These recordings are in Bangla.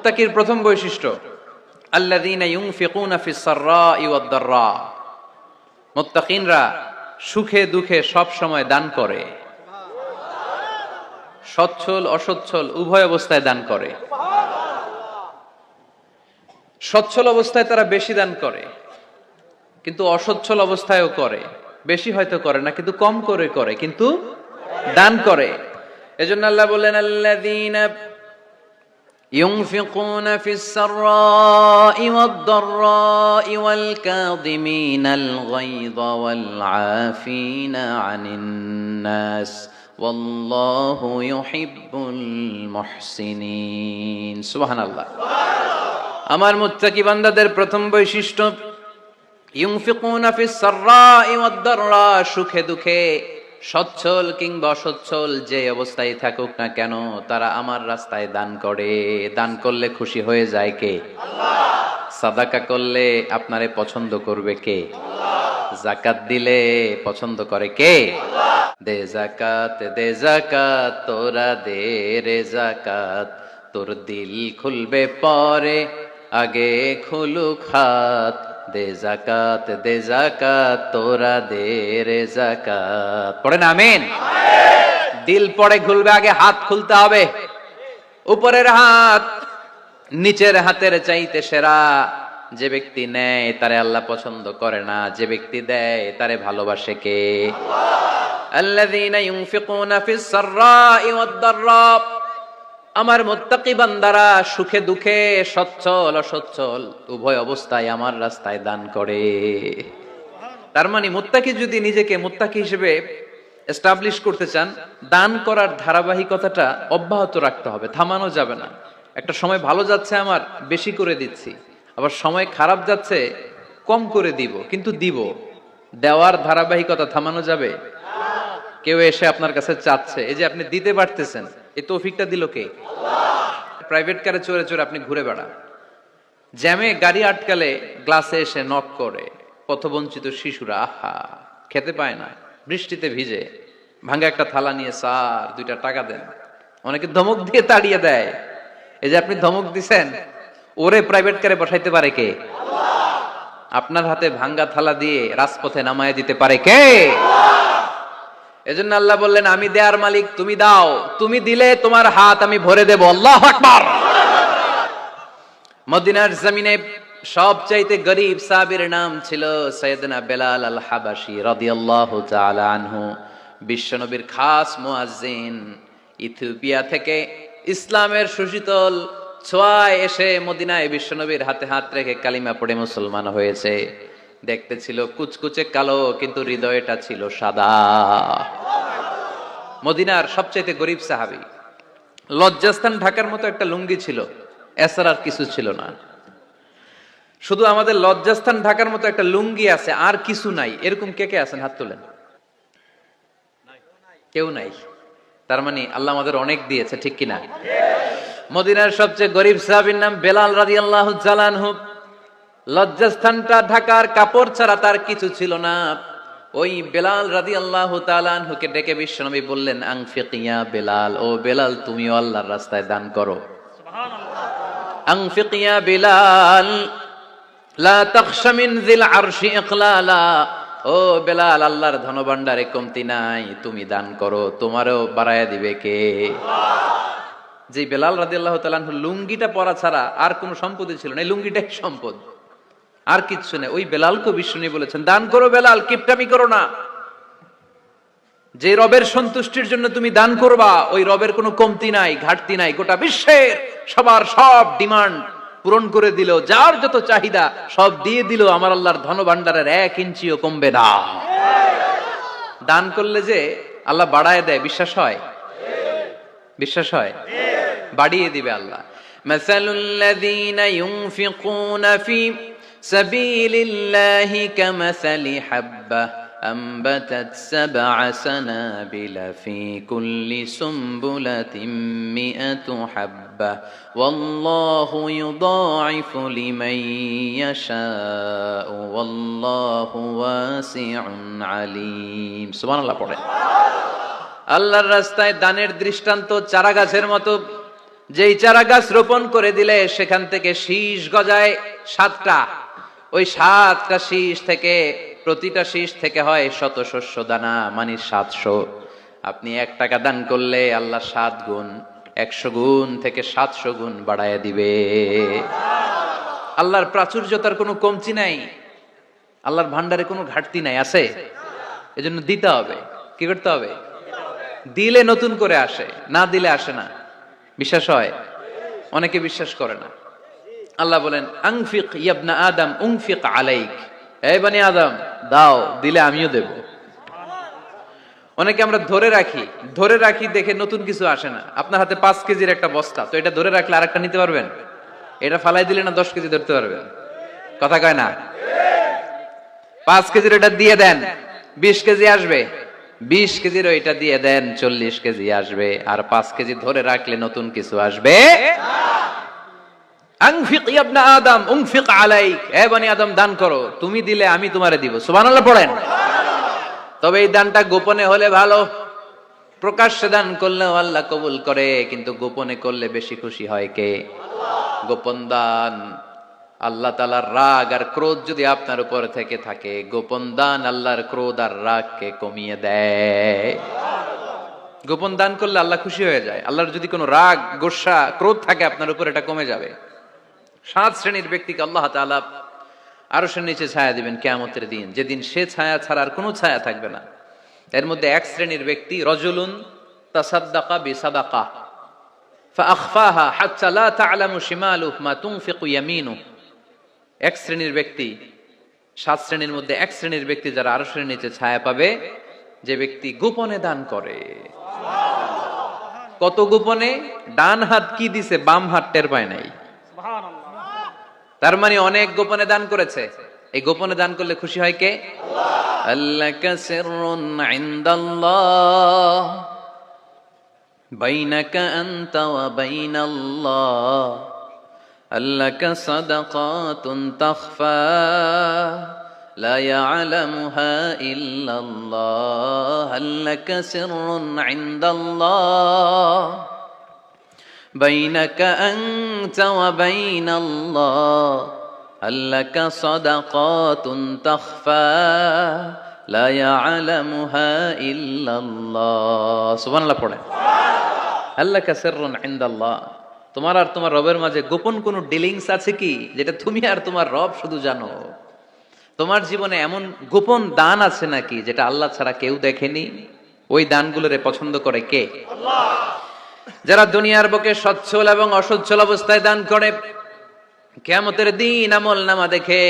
মুত্তাকির প্রথম বৈশিষ্ট্য আল্লাযীনা ইউনফিকুনা ফিস সাররাই ওয়াদ দাররা। মুত্তাকিনরা সুখে দুঃখে সব সময় দান করে, সচ্ছল অসচ্ছল উভয় অবস্থায় দান করে। সচ্ছল অবস্থায় তারা বেশি দান করে, কিন্তু অসচ্ছল অবস্থায়ও করে। বেশি হয়তো করে না, কিন্তু কম করে করে, কিন্তু দান করে। এজন্য আল্লাহ বললেন আল্লাযীনা ينفقون في السراء والضراء والكاظمين الغيظ والعافين عن الناس والله يحب المحسنين سبحان الله। আমার মুত্তাকি বান্দাদের প্রথম বৈশিষ্ট্য ইউনফিকুনা ফিস সাররাই ওয়াদ দাররা, সুখে দুঃখে সচ্ছল কিংবা অসচ্ছল যে অবস্থায় থাকুক না কেন তারা আমার রাস্তায় দান করে। দান করলে খুশি হয়ে যায় কে? আল্লাহ। সাদাকা করলে আপনারে পছন্দ করবে কে? আল্লাহ। যাকাত দিলে পছন্দ করে কে? আল্লাহ। দে যাকাত তোরা দে রে যাকাত, তোর দিল খুলবে পরে আগে খুলুক হাত। দে যাকাত তোরা দে রে যাকাত। পড়েন আমিন। দিল পরে খুলবে, আগে হাত খুলতে হবে। উপরের হাত নিচের হাতের চাইতে সেরা। যে ব্যক্তি নেয় তারে আল্লাহ পছন্দ করে না, যে ব্যক্তি দেয় তারে ভালোবাসে কে? আল্লাহ। আল্লাযীনা ইউনফিকুনা ফিস সাররাই ওয়াদ দাররা, আমার মুত্তাকি বান্দারা সুখে দুঃখে সচ্ছল অসচ্ছল উভয় অবস্থায় আমার রাস্তায় দান করে। তার মানে মুত্তাকি যদি নিজেকে মুত্তাকি হিসেবে এস্টাবলিশ করতে চান, দান করার ধারাবাহিকতাটা অব্যাহত রাখতে হবে, থামানো যাবে না। একটা সময় ভালো যাচ্ছে আমার, বেশি করে দিচ্ছি, আবার সময় খারাপ যাচ্ছে, কম করে দিব, কিন্তু দিব। দেওয়ার ধারাবাহিকতা থামানো যাবে? কেউ এসে আপনার কাছে চাচ্ছে, এই যে আপনি দিতে পারতেছেন, এই তৌফিকটা দিল কে? আল্লাহ। প্রাইভেট কারে চড়ে চড়ে আপনি ঘুরে বেড়ান, জ্যামে গাড়ি আটকালে গ্লাসে এসে নক করে, পথবঞ্চিত শিশুরা আহা খেতে পায় না, বৃষ্টিতে ভিজে, ভাঙা একটা থালা নিয়ে স্যার 2টা টাকা দেন। অনেকে ধমক দিয়ে তাড়িয়ে দেয়। এই যে আপনি ধমক দিছেন, ওরে প্রাইভেট কারে বসাইতে পারে কে? আল্লাহ। আপনার হাতে ভাঙ্গা থালা দিয়ে রাজপথে নামায় দিতে পারে কে? আল্লাহ। এজন্য আল্লাহ বললেন আমি দেয়ার মালিক, তুমি দাও, তুমি দিলে তোমার হাত আমি ভরে দেব। আল্লাহু আকবার। মদিনার জমিনে সবচাইতে গরীব সাহাবীর নাম ছিল সাইয়েদনা বেলাল আল হাবাশী রাদিয়াল্লাহু তাআলা আনহু। বিশ্বনবীর খাস মুয়াজ্জিন, ইথিওপিয়া থেকে ইসলামের সুশীতল ছোঁয়ায় এসে মদিনায় বিশ্বনবীর হাতে হাত রেখে কালিমা পড়ে মুসলমান হয়েছে। দেখতে ছিল কুচকুচে কালো, কিন্তু হৃদয়টা ছিল সাদা। মদিনার সবচাইতে গরীব সাহাবী। লজ্জাস্থান ঢাকার মতো একটা লুঙ্গি ছিল, এছাড়া আর কিছু ছিল না। শুধু আমাদের লজ্জাস্থান ঢাকার মতো একটা লুঙ্গি আছে, আর কিছু নাই। এরকম কে কে আছেন? হাত তোলেন। কেউ নাই। তার মানে আল্লাহ আমাদের অনেক দিয়েছে, ঠিক কিনা? মদিনার সবচেয়ে গরীব সাহাবীর নাম বেলাল রাদিয়াল্লাহু তাআলা আনহু। লজ্জাস্থানটা ঢাকার কাপড় ছাড়া তার কিছু ছিল না। ওই বেলাল রাদিয়াল্লাহু তাআলা আনহুকে ডেকে বিশ্বনবী বললেন আনফিক ইয়া বেলাল, ও বেলাল তুমিও আল্লাহর রাস্তায় দান করো। সুবহানাল্লাহ। আনফিক ইয়া বেলাল লা তাখশা মিন যিল আরশি ইকলালা, ও বেলাল আল্লাহর ধনভাণ্ডারে কমতি নাই, তুমি দান করো, তোমারও বাড়ায়া দিবে কে? আল্লাহ। যে বেলাল রাদিয়াল্লাহু তাআলা আনহু লুঙ্গিটা পরা ছাড়া আর কোনো সম্পত্তি ছিল না, এই লুঙ্গিটাই সম্পদ, আর কিচ্ছু নেই। ওই বেলালকে বিষ্ণু বলেছেন দান করো বেলাল, কিপটামি করো না। যে রবের সন্তুষ্টির জন্য তুমি দান করবা, ওই রবের কোনো কমতি নাই, ঘাটতি নাই। গোটা বিশ্বের সবার সব ডিমান্ড পূরণ করে দিল, যার যত চাহিদা সব দিয়ে দিল, আমার আল্লাহর ধনভাণ্ডারের 1 ইঞ্চিও কমবে না। দান করলে যে আল্লাহ বাড়ায় দেয়, বিশ্বাস হয়? বিশ্বাস হয়? বাড়িয়ে দিবে আল্লাহ। মাসালুল্লাযীনা ইউনফিকুনা ফি সাবিলিল্লাহি কামাসালি হাব্বা أنبتت 7 سنابل في كل سنبلة 100 حبة والله يضاعف لمن يشاء والله واسع عليم سبحان الله পড়ে। আল্লাহর রাস্তায় দানের দৃষ্টান্ত চারা গাছের মতো, যেই চারা গাছ রোপণ করে দিলে সেখান থেকে শীষ গজায় 7টা, ওই 7টা শীষ থেকে প্রতিটা শীষ থেকে হয় শত শস্য দানা, মানে 700। আপনি 1 টাকা দান করলে আল্লাহ 7 গুণ, 100 গুণ থেকে 700 গুণ বাড়ায় দিবে। আল্লাহর প্রাচুর্যতার কোনো কমতি নাই, আল্লাহর ভান্ডারে কোনো ঘাটতি নাই, আছে? এজন্য দিতে হবে। কি করতে হবে? দিলে নতুন করে আসে, না দিলে আসে না। বিশ্বাস হয়? অনেকে বিশ্বাস করে না। আল্লাহ বলেন আনফিক ইয়া আদম উনফিক আলাইক, এই বনি আদম দাও, দিলে আমিও দেব। অনেকে আমরা ধরে রাখি দেখে নতুন কিছু আসে না। আপনার হাতে 5 কেজির একটা বস্তা, তো এটা ধরে রাখলে আরেকটা নিতে পারবেন? এটা ফালাই দিলে না 10 কেজি ধরতে পারবেন? কথা কয় না? 5 কেজির এটা দিয়ে দেন, 20 কেজি আসবে। 20 কেজির ওইটা দিয়ে দেন, 40 কেজি আসবে। আর 5 কেজি ধরে রাখলে নতুন কিছু আসবে। আনফিক ইয়া ইবনা আদম উনফিক আলাইক, হে বনি আদম দান করো, তুমি দিলে আমি তোমারে দিব। সুবহানাল্লাহ পড়েন। তবে এই দানটা গোপনে হলে ভালো, প্রকাশ্যে দান করলেও আল্লাহ কবুল করে, কিন্তু গোপনে করলে বেশি খুশি হয় কে? গোপন দান। আল্লাহ তাআলার রাগ আর ক্রোধ যদি আপনার উপর থেকে থাকে, গোপন দান আল্লাহর ক্রোধ আর রাগকে কমিয়ে দেয়। গোপন দান করলে আল্লাহ খুশি হয়ে যায়। আল্লাহর যদি কোনো রাগ, গোসা, ক্রোধ থাকে আপনার উপর, এটা কমে যাবে। 7 শ্রেণীর ব্যক্তিকে আল্লাহ তাআলা আরশের নিচে ছায়া দিবেন কিয়ামতের দিন, যেদিন সে ছায়া ছাড়া আর কোনো ছায়া থাকবে না। এর মধ্যে 1 শ্রেণীর ব্যক্তি, রজুলুন তাসাদ্দাকা বিসাদাকা ফাআখফাহা হাত্তা লা তা'লামু শিমালুহু মা তুনফিকু ইয়ামিনুহু। 1 শ্রেণীর ব্যক্তি, 7 শ্রেণীর মধ্যে 1 শ্রেণীর ব্যক্তি যারা আরশের নিচে ছায়া পাবে, যে ব্যক্তি গোপনে দান করে। কত গোপনে? ডান হাত কি দিছে, বাম হাত টের পায় নাই। তার মানে অনেক গোপনে দান করেছে। এই গোপনে দান করলে খুশি হয় কে? আল্লাকা সিররুন ইনদাল্লাহ বাইনাকা আনতা ওয়া বাইনাল্লাহ, আল্লাকা সাদাকাতুন তাখফা লা ইয়ালামুহা ইল্লাল্লাহ, আল্লাকা সিররুন ইনদাল্লাহ বাইনাকা আনতা ওয়া বাইনাল্লাহ, আল্লাকা সাদাকাতুন তাখফা লা ইয়ালামুহা ইল্লাল্লাহ। সুবহানাল্লাহ পড়েন। আল্লাকা সিররুন ইনদাল্লাহ, তোমার আর তোমার রবের মাঝে গোপন কোনো ডিলিংস আছে কি, যেটা তুমি আর তোমার রব শুধু জানো? তোমার জীবনে এমন গোপন দান আছে নাকি যেটা আল্লাহ ছাড়া কেউ দেখেনি? ওই দানগুলোরে পছন্দ করে কে? আল্লাহ। যারা দুনিয়ার বুকে সচ্ছল এবং অসচ্ছল অবস্থায় দান করে, কিয়ামতের দিন আমলনামা দেখে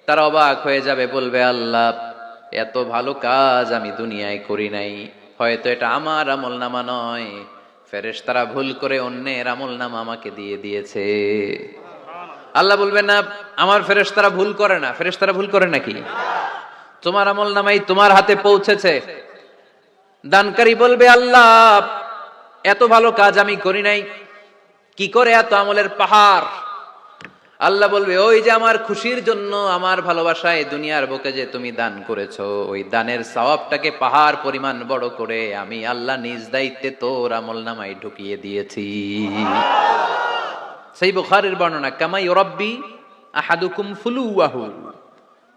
তারা অবাক হয়ে যাবে, বলবে আল্লাহ এত ভালো কাজ আমি দুনিয়ায় করি নাই, হয়তো এটা আমার আমলনামা নয়, ফেরেশতারা ভুল করে অন্যের আমলনামা আমাকে দিয়ে দিয়েছে। আল্লাহ বলবে না, আমার ফেরেশতারা ভুল করে না। ফেরেশতারা ভুল করে নাকি? তোমার আমলনামাই তোমার হাতে পৌঁছেছে। দানকারী বলবে আল্লাহ এত ভালো কাজ আমি করি নাই, কি করে এত আমলের পাহাড়? আল্লাহ বলবে ওই যে আমার খুশির জন্য, আমার ভালোবাসায় দুনিয়ার বুকে যে তুমি দান করেছো, ওই দানের সওয়াবটাকে পাহাড় পরিমাণ বড় করে আমি আল্লাহ নিজ দায়িত্বে তোর আমলনামায় ঢুকিয়ে দিয়েছি। সেই বুখারীর বর্ণনা, কামা ইউরাব্বি আহাদুকুম ফুলুয়াহু,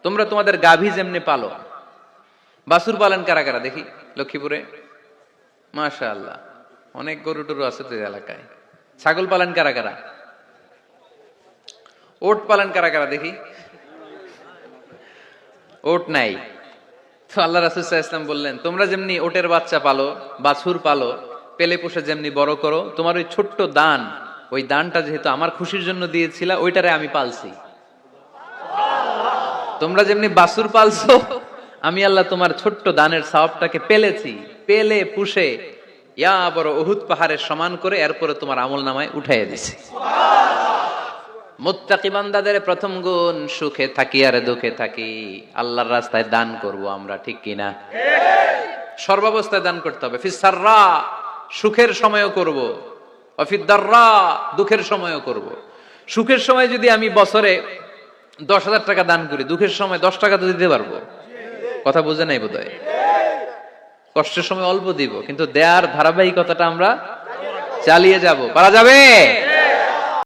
তোমরা তোমাদের গাভী যেমনে পালো। বাছুর পালন কারা কারা দেখি লক্ষ্মীপুরে? মাশাআল্লাহ, অনেক গরু টরু আছে তো এলাকায়। ছাগল পালন কারা কারা? ওট পালন কারা কারা দেখি? ওট নাই তো আল্লাহ রাসূল সাল্লাল্লাহু আলাইহি ওয়াসাল্লাম বললেন, তোমরা যেমনি ওটের বাচ্চা পালো, বাছুর পালো, পেলে পুষে যেমনি বড় করো, তোমার ওই ছোট্ট দান, ওই দানটা যেহেতু আমার খুশির জন্য দিয়েছিলা, ওইটারে আমি পালছি। তোমরা যেমনি বাছুর পালছো, আমি আল্লাহ তোমার ছোট্ট দানের সওয়াবটাকে পেলেছি, পেলে পুষে ইয়া বড় উহুদ পাহাড়ের সমান করে এরপরে তোমার আমলনামায় উঠাইয়া দিছি। মুত্তাকি বান্দাদের প্রথম গুণ, সুখে থাকি আর দুঃখে থাকি আল্লাহর রাস্তায় দান করব আমরা, ঠিক কিনা? সর্বাবস্থায় দান করতে হবে। ফিস সাররা, সুখের সময়ও করব, ওয়া ফিদ দাররা, দুঃখের সময়ও করব। সুখের সময় যদি আমি বছরে 10,000 টাকা দান করি, দুঃখের সময় 10 টাকা তো দিতে পারবো। কথা বুঝে নাই বোধহয়? কষ্টের সময় অল্প দিব, কিন্তু দেয়ার ধারাবাহিকতাটা আমরা চালিয়ে যাব। পারা যাবে?